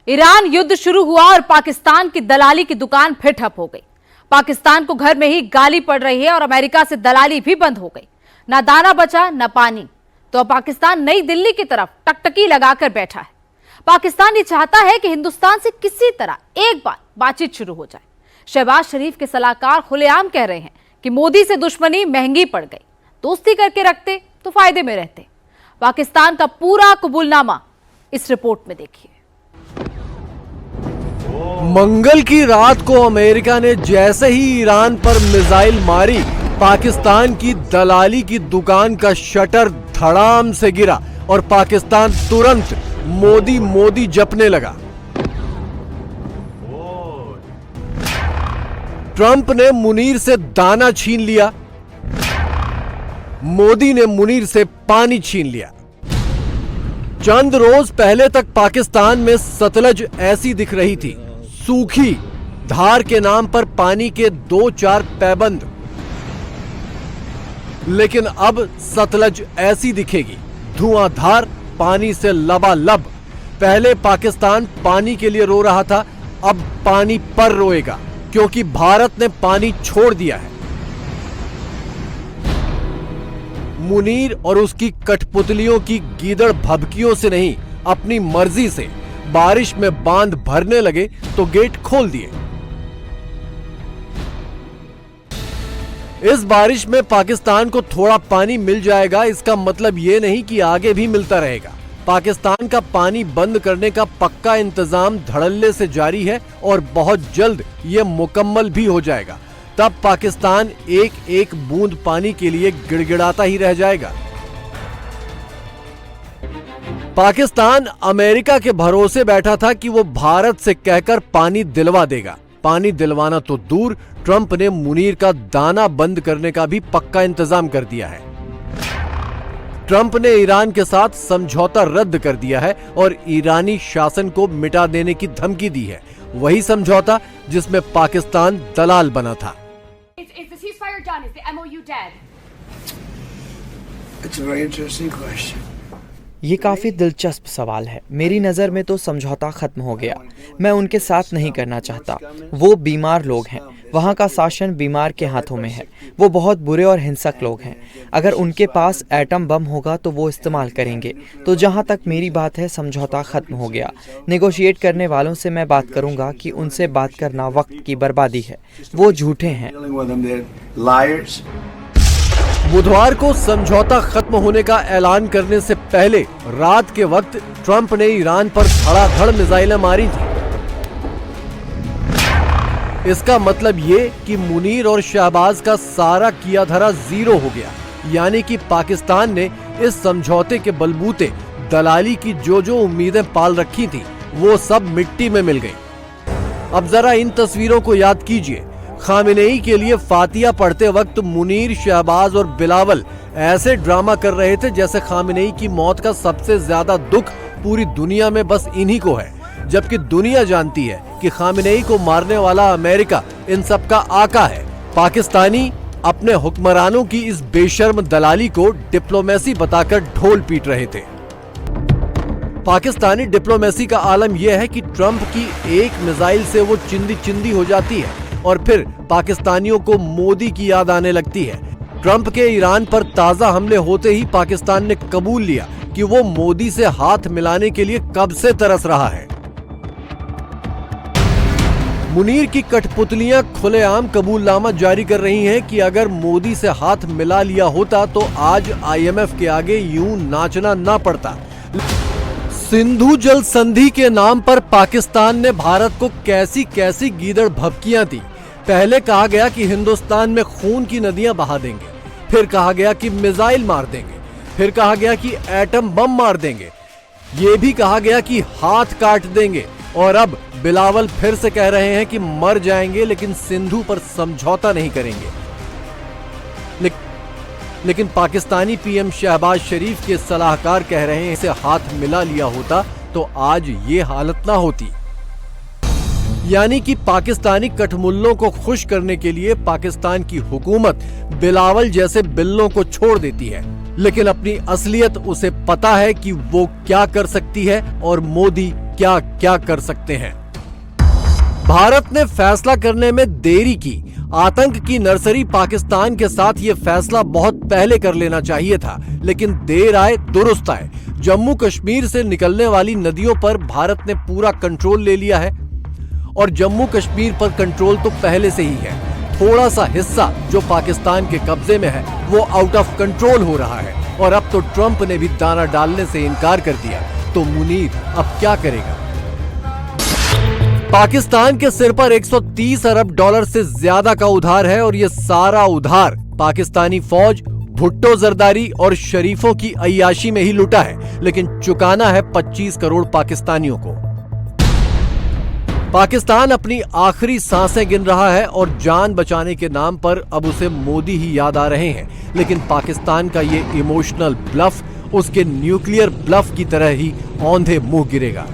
Iran युद्ध शुरू हुआ और पाकिस्तान की दलाली की दुकान फिर ठप हो गई। पाकिस्तान को घर में ही गाली पड़ रही है और अमेरिका से दलाली भी बंद हो गई। ना दाना बचा न पानी, तो अब पाकिस्तान नई दिल्ली की तरफ टकटकी लगाकर बैठा है। पाकिस्तान ये चाहता है कि हिंदुस्तान से किसी तरह एक बार बातचीत शुरू हो जाए। शहबाज शरीफ के सलाहकार खुलेआम कह रहे हैं कि मोदी से दुश्मनी महंगी पड़ गई, दोस्ती करके रखते तो फायदे में रहते। पाकिस्तान का पूरा कबूलनामा इस रिपोर्ट में देखिए। मंगल की रात को अमेरिका ने जैसे ही ईरान पर मिसाइल मारी, पाकिस्तान की दलाली की दुकान का शटर धड़ाम से गिरा और पाकिस्तान तुरंत मोदी मोदी जपने लगा। ट्रंप ने मुनीर से दाना छीन लिया, मोदी ने मुनीर से पानी छीन लिया। चंद रोज पहले तक पाकिस्तान में सतलज ऐसी दिख रही थी, सूखी, धार के नाम पर पानी के 2-4 पैबंद। लेकिन अब सतलज ऐसी दिखेगी, धुआंधार, पानी से लबालब। पहले पाकिस्तान पानी के लिए रो रहा था, अब पानी पर रोएगा, क्योंकि भारत ने पानी छोड़ दिया है। मुनीर और उसकी कठपुतलियों की गीदड़ भभकियों से नहीं, अपनी मर्जी से बारिश में बांध भरने लगे तो गेट खोल दिए। इस बारिश में पाकिस्तान को थोड़ा पानी मिल जाएगा, इसका मतलब यह नहीं कि आगे भी मिलता रहेगा। पाकिस्तान का पानी बंद करने का पक्का इंतजाम धड़ल्ले से जारी है और बहुत जल्द यह मुकम्मल भी हो जाएगा। तब पाकिस्तान एक एक बूंद पानी के लिए गिड़गिड़ाता ही रह जाएगा। पाकिस्तान अमेरिका के भरोसे बैठा था कि वो भारत से कहकर पानी दिलवा देगा। पानी दिलवाना तो दूर, ट्रंप ने मुनीर का दाना बंद करने का भी पक्का इंतजाम कर दिया है। ट्रंप ने ईरान के साथ समझौता रद्द कर दिया है और ईरानी शासन को मिटा देने की धमकी दी है, वही समझौता जिसमें पाकिस्तान दलाल बना था। ये काफ़ी दिलचस्प सवाल है। मेरी नज़र में तो समझौता ख़त्म हो गया। मैं उनके साथ नहीं करना चाहता। वो बीमार लोग हैं, वहाँ का शासन बीमार के हाथों में है। वो बहुत बुरे और हिंसक लोग हैं। अगर उनके पास एटम बम होगा तो वो इस्तेमाल करेंगे। तो जहाँ तक मेरी बात है, समझौता ख़त्म हो गया। नेगोशिएट करने वालों से मैं बात करूँगा कि उनसे बात करना वक्त की बर्बादी है। वो झूठे हैं। बुधवार को समझौता खत्म होने का ऐलान करने से पहले रात के वक्त ट्रंप ने ईरान पर धड़ाधड़ मिसाइलें मारी थी। इसका मतलब ये कि मुनीर और शहबाज का सारा किया धरा जीरो हो गया, यानी कि पाकिस्तान ने इस समझौते के बलबूते दलाली की जो उम्मीदें पाल रखी थी, वो सब मिट्टी में मिल गई। अब जरा इन तस्वीरों को याद कीजिए। खामेनेई के लिए फातिया पढ़ते वक्त मुनीर, शहबाज और बिलावल ऐसे ड्रामा कर रहे थे जैसे खामेनेई की मौत का सबसे ज्यादा दुख पूरी दुनिया में बस इन्हीं को है, जबकि दुनिया जानती है कि खामेनेई को मारने वाला अमेरिका इन सब का आका है। पाकिस्तानी अपने हुक्मरानों की इस बेशर्म दलाली को डिप्लोमेसी बताकर ढोल पीट रहे थे। पाकिस्तानी डिप्लोमेसी का आलम यह है कि ट्रंप की एक मिसाइल से वो चिंदी चिंदी हो जाती है और फिर पाकिस्तानियों को मोदी की याद आने लगती है। ट्रंप के ईरान पर ताजा हमले होते ही पाकिस्तान ने कबूल लिया कि वो मोदी से हाथ मिलाने के लिए कब से तरस रहा है। मुनीर की कठपुतलियां खुलेआम कबूलनामा जारी कर रही हैं कि अगर मोदी से हाथ मिला लिया होता तो आज IMF के आगे यूं नाचना ना पड़ता। सिंधु जल संधि के नाम पर पाकिस्तान ने भारत को कैसी कैसी गीदड़ भभकियां दी। पहले कहा गया कि हिंदुस्तान में खून की नदियां बहा देंगे, फिर कहा गया कि मिसाइल मार देंगे, फिर कहा गया कि एटम बम मार देंगे, ये भी कहा गया कि हाथ काट देंगे, और अब बिलावल फिर से कह रहे हैं कि मर जाएंगे लेकिन सिंधु पर समझौता नहीं करेंगे। लेकिन पाकिस्तानी PM शहबाज शरीफ के सलाहकार कह रहे हैं इसे हाथ मिला लिया होता तो आज ये हालत ना होती। यानी कि पाकिस्तानी कठमुल्लों को खुश करने के लिए पाकिस्तान की हुकूमत बिलावल जैसे बिल्लों को छोड़ देती है। लेकिन अपनी असलियत उसे पता है कि वो क्या कर सकती है और मोदी क्या क्या कर सकते हैं। भारत ने फैसला करने में देरी की। आतंक की नर्सरी पाकिस्तान के साथ ये फैसला बहुत पहले कर लेना चाहिए था, लेकिन देर आए दुरुस्त आए। जम्मू कश्मीर से निकलने वाली नदियों पर भारत ने पूरा कंट्रोल ले लिया है और जम्मू कश्मीर पर कंट्रोल तो पहले से ही है। थोड़ा सा हिस्सा जो पाकिस्तान के कब्जे में है वो आउट ऑफ कंट्रोल हो रहा है और अब तो ट्रंप ने भी दाना डालने से इनकार कर दिया। तो मुनीर अब क्या करेगा? पाकिस्तान के सिर पर 130 अरब डॉलर से ज्यादा का उधार है और ये सारा उधार पाकिस्तानी फौज, भुट्टो जरदारी और शरीफों की अय्याशी में ही लुटा है, लेकिन चुकाना है 25 करोड़ पाकिस्तानियों को। पाकिस्तान अपनी आखिरी सांसें गिन रहा है और जान बचाने के नाम पर अब उसे मोदी ही याद आ रहे हैं, लेकिन पाकिस्तान का ये इमोशनल ब्लफ उसके न्यूक्लियर ब्लफ की तरह ही औंधे मुंह गिरेगा।